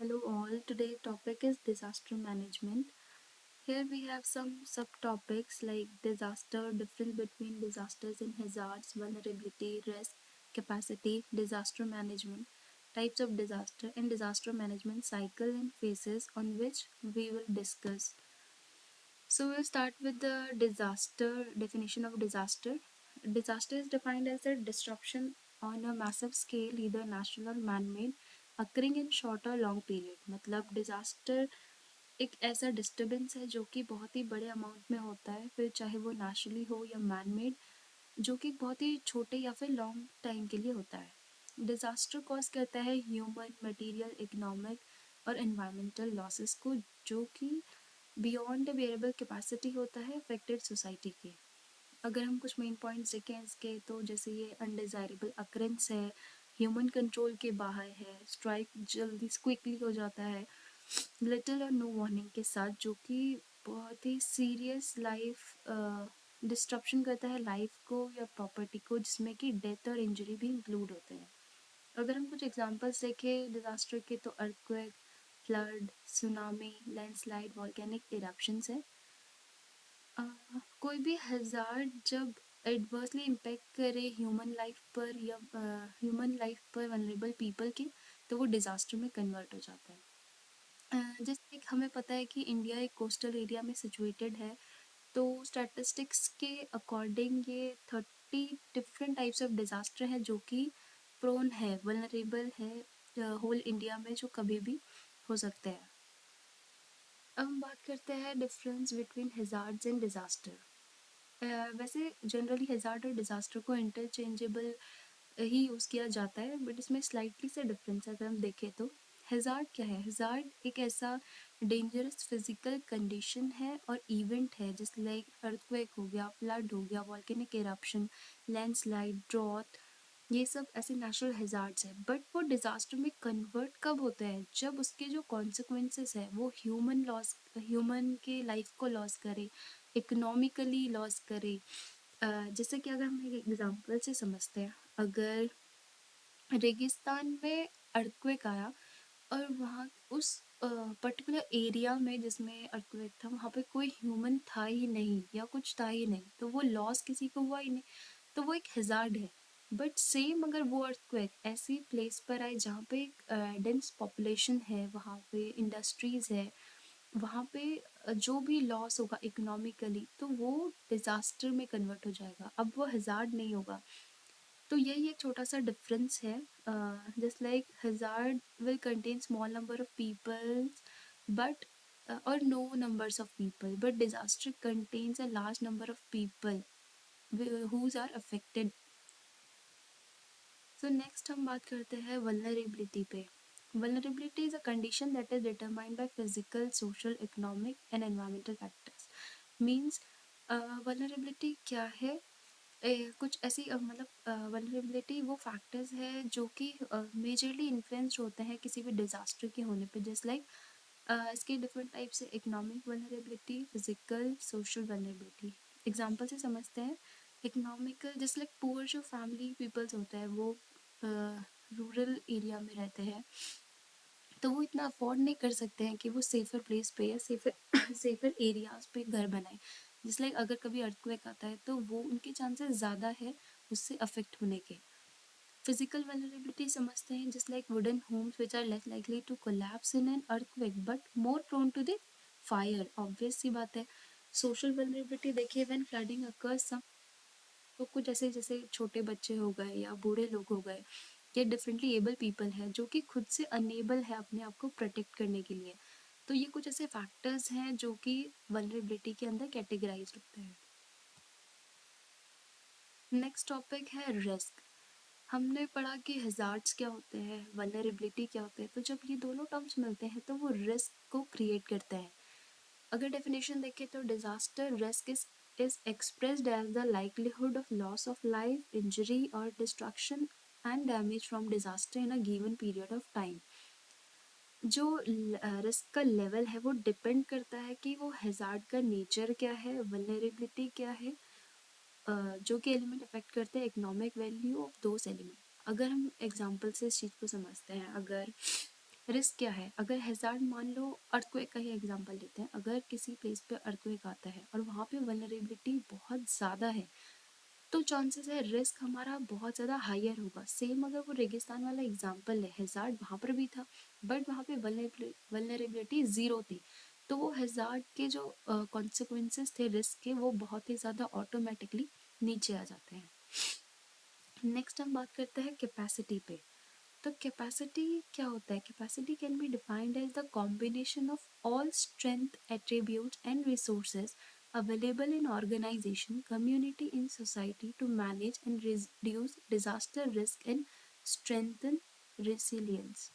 Hello all. Today's topic is disaster management. Here we have some subtopics like disaster, difference between disasters and hazards, vulnerability, risk, capacity, disaster management, types of disaster, and disaster management cycle and phases on which we will discuss. So we'll start with the disaster definition of disaster. Disaster is defined as a disruption on a massive scale, either natural or man-made, occurring in short or long period. मतलब disaster एक ऐसा disturbance है जो कि बहुत ही बड़े amount में होता है, फिर चाहे वो नेचुरली हो या मैन मेड, जो कि बहुत ही छोटे या फिर लॉन्ग टाइम के लिए होता है. डिजास्टर कॉज करता है ह्यूमन, मटेरियल, इकोनॉमिक और एनवायरमेंटल लॉसेस को, जो कि बियॉन्ड वेरिएबल कैपेसिटी होता है अफेक्टेड सोसाइटी के. अगर हम कुछ मेन पॉइंट्स देखें इसके, तो जैसे ये अनडिज़ायरेबल अकरेंस है, ह्यूमन कंट्रोल के बाहर है, स्ट्राइक जल्दी क्विकली हो जाता है, लिटिल और नो वार्निंग के साथ, जो कि बहुत ही सीरियस लाइफ डिस्ट्रप्शन करता है लाइफ को या प्रॉपर्टी को, जिसमें कि डेथ और इंजरी भी इंक्लूड होते हैं. अगर हम कुछ एग्जांपल्स देखें डिजास्टर के, तो earthquake, flood, tsunami, landslide, volcanic eruptions है. कोई भी हज़ार्ड जब एडवर्सली इम्पैक्ट करे ह्यूमन लाइफ पर या ह्यूमन लाइफ पर वनरेबल पीपल के, तो वो डिज़ास्टर में कन्वर्ट हो जाता है. जैसे कि हमें पता है कि इंडिया एक कोस्टल एरिया में सिचुएटेड है, तो स्टैटिस्टिक्स के अकॉर्डिंग ये 30 डिफरेंट टाइप्स ऑफ डिज़ास्टर हैं जो कि प्रोन है, वनरेबल है होल इंडिया में, जो कभी भी हो सकते हैं. अब हम बात करते हैं difference between hazards and disaster. वैसे जनरली हैज़ार्ड और डिज़ास्टर को इंटरचेंजेबल ही यूज़ किया जाता है, बट इसमें स्लाइटली से डिफरेंस है. अगर हम देखें तो हैज़ार्ड क्या है? हैज़ार्ड एक ऐसा डेंजरस फिजिकल कंडीशन है और इवेंट है, जैसे लाइक अर्थक्वेक हो गया, फ्लड हो गया, वॉल्केनिक इरप्शन, लैंडस्लाइड, ड्रॉट, ये सब ऐसे नेचुरल हैज़ार्ड्स हैं. बट वो डिज़ास्टर में कन्वर्ट कब होते हैं? जब उसके जो कॉन्सिक्वेंसेस है वो ह्यूमन के लाइफ को लॉस करे, इकोनॉमिकली लॉस करे. जैसे कि अगर हम एक एग्जांपल से समझते हैं, अगर रेगिस्तान में अर्थक्वेक आया और वहाँ उस पर्टिकुलर एरिया में जिसमें अर्थक्वेक था, वहाँ पे कोई ह्यूमन था ही नहीं या कुछ था ही नहीं, तो वो लॉस किसी को हुआ ही नहीं, तो वो एक हैज़ार्ड है. बट सेम अगर वो अर्थक्वेक ऐसी प्लेस पर आए जहाँ पे एक डेंस पॉपुलेशन है, वहाँ पे इंडस्ट्रीज़ है, वहाँ पे जो भी लॉस होगा इकोनॉमिकली, तो वो डिज़ास्टर में कन्वर्ट हो जाएगा. अब वो हैज़ार्ड नहीं होगा. तो यही एक छोटा सा डिफरेंस है. Just like hazard will contain small number of peoples but और no numbers of people, but disaster contains a large number of people whose are affected. So next हम बात करते हैं vulnerability पे. Vulnerability is a condition that is determined by physical, social, economic and environmental factors. Means vulnerability क्या है? कुछ ऐसी मतलब वल्नरेबिलिटी वो फैक्टर्स है जो कि मेजरली इन्फ्लुएंस्ड होते हैं किसी भी डिज़ास्टर के होने पे. जस्ट लाइक इसके डिफरेंट टाइप्स है: economic vulnerability, physical, social vulnerability. Example से समझते हैं. इकोनॉमिकल, जस्ट लाइक पुअर जो फैमिली पीपल्स होते हैं, वो रूरल एरिया में रहते हैं, तो वो इतना अफोर्ड नहीं कर सकते हैं कि वो सेफ़र प्लेस पे या सेफ़र सेफ़र एरियाज़ पे घर बनाएं. जिस लाइक अगर कभी अर्थक्वेक आता है तो वो उनके चांसेस ज़्यादा है उससे अफेक्ट होने के. फिजिकल वल्नरेबिलिटी समझते हैं, just like wooden homes which are less likely to collapse in an earthquake but more prone to the fire. Obvious सी बात है. सोशल वल्नरेबिलिटी देखिए, व्हेन फ्लडिंग अकर्स सम, तो कुछ ऐसे जैसे छोटे बच्चे हो गए या बूढ़े लोग हो गए या डिफरेंटली एबल पीपल है जो कि खुद से अनेबल है अपने आप को प्रोटेक्ट करने के लिए. तो ये कुछ ऐसे फैक्टर्स हैं जो कि वल्नरेबिलिटी के अंदर कैटेगराइज होते हैं. नेक्स्ट टॉपिक है रिस्क. हमने पढ़ा कि हैज़ार्ड्स क्या होते हैं, वल्नरेबिलिटी क्या होते हैं, तो जब ये दोनों टर्म्स मिलते हैं तो वो रिस्क को क्रिएट करते हैं. अगर डेफिनेशन देखें तो disaster risk is expressed as the likelihood of loss of life, injury or destruction and damage from disaster in a given period of time. जो रिस्क का लेवल है वो डिपेंड करता है कि वो हैज़ार्ड का नेचर क्या है, वल्नरेबिलिटी क्या है, जो कि एलिमेंट अफेक्ट करते हैं economic value of those element. अगर हम एग्जांपल से इस चीज़ को समझते हैं, अगर रिस्क क्या है? अगर हैज़ार्ड, मान लो अर्थक्वेक का ही एग्जांपल लेते हैं, अगर किसी प्लेस पे अर्थक्वेक आता है और वहाँ पे वल्नरेबिलिटी बहुत ज़्यादा है, तो चांसेस है रिस्क हमारा बहुत ज़्यादा हायर होगा। सेम अगर वो रेगिस्तान वाला एग्जांपल है, हैज़ार्ड वहाँ पर भी था बट वहाँ पे वल्नरेबिलिटी ज़ीरो थी, तो वो हैज़ार्ड के जो कॉन्सिक्वेंसेस थे रिस्क के, वो बहुत ही ज़्यादा ऑटोमेटिकली नीचे आ जाते हैं। नेक्स्ट हम बात करते हैं कैपेसिटी पे। तो कैपेसिटी क्या होता है? Capacity can be defined as the combination of all strength attributes and resources available in organization, community, in society to manage and reduce disaster risk and strengthen resilience.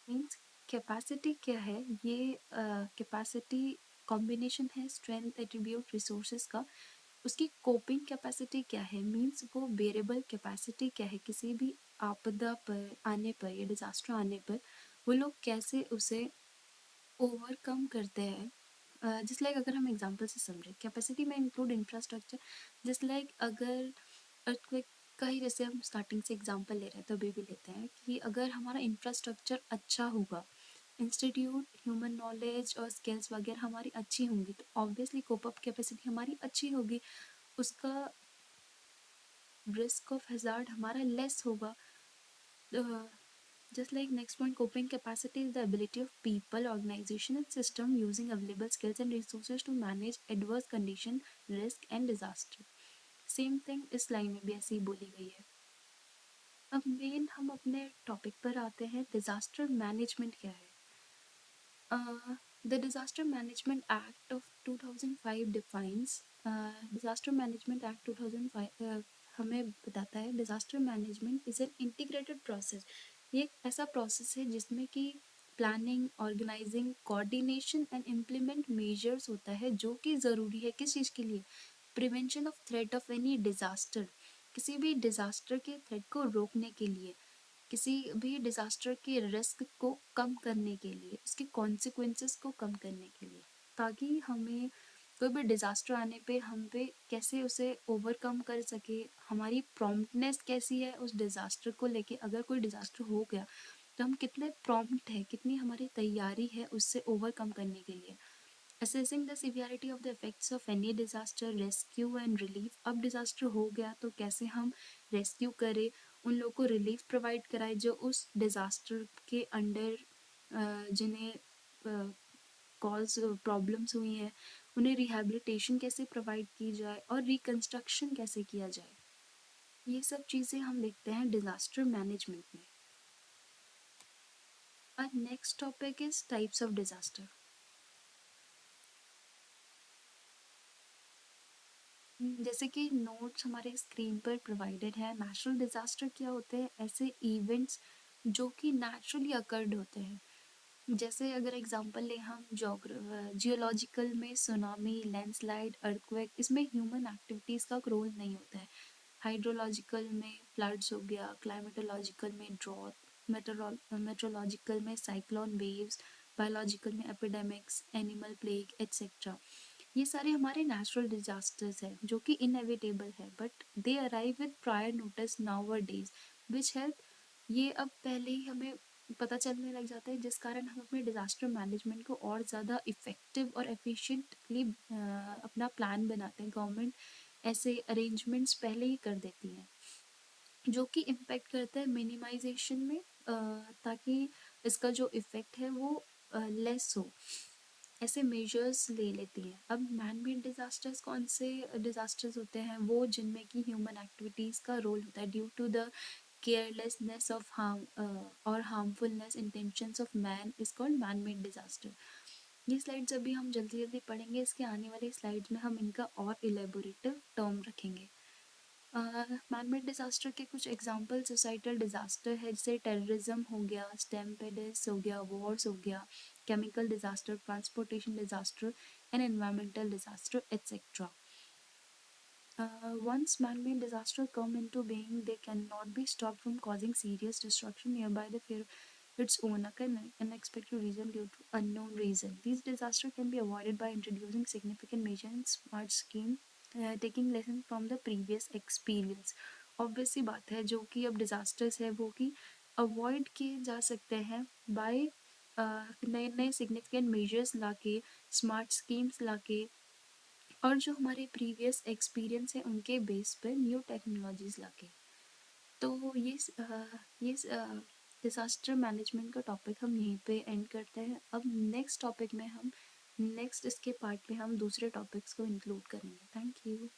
Means capacity क्या है? ये capacity combination है strength attribute resources का। उसकी coping capacity क्या है? Means वो बेरेबल capacity क्या है? किसी भी आपदा पर आने पर या डिज़ास्टर आने पर वो लोग कैसे उसे ओवरकम करते हैं। जिस लाइक अगर हम एग्जांपल से समझें, कैपेसिटी में इंक्लूड इंफ्रास्ट्रक्चर। जिस लाइक अगर अर्थक्वेक का ही जैसे हम स्टार्टिंग से एग्जांपल ले रहे हैं तो अभी भी लेते हैं कि अगर हमारा इंफ्रास्ट्रक्चर अच्छा होगा, इंस्टीट्यूट, ह्यूमन नॉलेज और स्किल्स वगैरह हमारी अच्छी होंगी, तो ऑब्वियसली कोप अप कैपेसिटी हमारी अच्छी होगी, उसका रिस्क ऑफ हैज़ार्ड हमारा लेस होगा। Just like next point, coping capacity is the ability of people, organization and system using available skills and resources to manage adverse condition, risk and disaster. Same thing इस line में भी ऐसे ही बोली गई है। अब मेन हम अपने टॉपिक पर आते हैं, डिजास्टर मैनेजमेंट क्या है? The Disaster Management Act of 2005 defines Disaster Management Act 2005 हमें बताता है disaster management is an integrated process. ये एक ऐसा प्रोसेस है जिसमें कि planning, organizing, coordination and implement measures होता है, जो कि ज़रूरी है किस चीज़ के लिए? Prevention of threat of any disaster, किसी भी डिज़ास्टर के थ्रेट को रोकने के लिए, किसी भी डिज़ास्टर के रिस्क को कम करने के लिए, उसके कॉन्सिक्वेंसेस को कम करने के लिए, ताकि हमें कोई भी डिज़ास्टर आने पे हम पे कैसे उसे ओवरकम कर सके, हमारी प्रॉम्प्टनेस कैसी है उस डिज़ास्टर को लेके। अगर कोई डिज़ास्टर हो गया तो हम कितने प्रॉम्प्ट है, कितनी हमारी तैयारी है उससे ओवरकम करने के लिए। Assessing the severity of the effects of any disaster, rescue and relief. अब डिज़ास्टर हो गया तो कैसे हम रेस्क्यू करें, उन लोगों को रिलीफ प्रोवाइड कराए जो उस डिज़ास्टर के अंडर जिन्हें कॉज प्रॉब्लम्स हुई हैं, उन्हें रिहैबिलिटेशन कैसे प्रोवाइड की जाए और रिकन्स्ट्रक्शन कैसे किया जाए। ये सब चीज़ें हम देखते हैं डिज़ास्टर मैनेजमेंट में। और next topic is types of disaster. जैसे कि नोट्स हमारे स्क्रीन पर प्रोवाइडेड है, नेचुरल डिज़ास्टर क्या होते हैं? ऐसे इवेंट्स जो कि नेचुरली अकर्ड होते हैं। जैसे अगर एग्जांपल लें हम जियोलॉजिकल में सुनामी, लैंडस्लाइड, अर्थक्वेक, इसमें ह्यूमन एक्टिविटीज़ का रोल नहीं होता है। हाइड्रोलॉजिकल में फ्लड्स हो गया, क्लाइमेटोलॉजिकल में ड्रॉट, मेट्रोलॉजिकल में साइक्लोन वेव्स, बायोलॉजिकल में एपिडेमिक्स, एनिमल प्लेग एट्सेट्रा। ये सारे हमारे नेचुरल डिजास्टर्स हैं जो कि इनएविटेबल है, but they arrive with prior notice nowadays which help. ये अब पहले ही हमें पता चलने लग जाता है, जिस कारण हम अपने डिज़ास्टर मैनेजमेंट को और ज़्यादा इफ़ेक्टिव और एफिशिएंटली अपना प्लान बनाते हैं। गवर्नमेंट ऐसे अरेंजमेंट्स पहले ही कर देती हैं जो कि इम्पेक्ट करता है मिनिमाइजेशन में, ताकि इसका जो इफ़ेक्ट है वो लेस हो, ऐसे मेजर्स ले लेती हैं। अब मैन मेड डिज़ास्टर्स कौन से डिज़ास्टर्स होते हैं? वो जिनमें कि ह्यूमन एक्टिविटीज़ का रोल होता है due to the carelessness of harm और harmfulness intentions of man is called man made disaster. ये स्लाइड्स अभी हम जल्दी जल्दी पढ़ेंगे, इसके आने वाले स्लाइड्स में हम इनका और इलेबोरेटिव टर्म रखेंगे। मैन मेड डिज़ास्टर के कुछ एग्जांपल सोसाइटल डिज़ास्टर है, जैसे टेररिज्म हो गया, स्टेम्पेडेस हो गया, वॉर्स हो गया, chemical disaster, transportation disaster, and environmental disaster, etc. Once man-made disasters come into being, they cannot be stopped from causing serious destruction nearby the fear its own occur unexpected reason due to unknown reason. These disasters can be avoided by introducing significant measures and smart scheme, taking lesson from the previous experience. Obviously बात है जो कि अब disasters है वो कि avoid किए जा सकते हैं बाय नए नए सिग्निफिकेंट मेजर्स लाके, स्मार्ट स्कीम्स लाके, और जो हमारे प्रीवियस एक्सपीरियंस है उनके बेस पर न्यू टेक्नोलॉजीज लाके। तो ये डिसास्टर मैनेजमेंट का टॉपिक हम यहीं पे एंड करते हैं। अब नेक्स्ट टॉपिक में हम नेक्स्ट इसके पार्ट में हम दूसरे टॉपिक्स को इंक्लूड करेंगे। Thank you.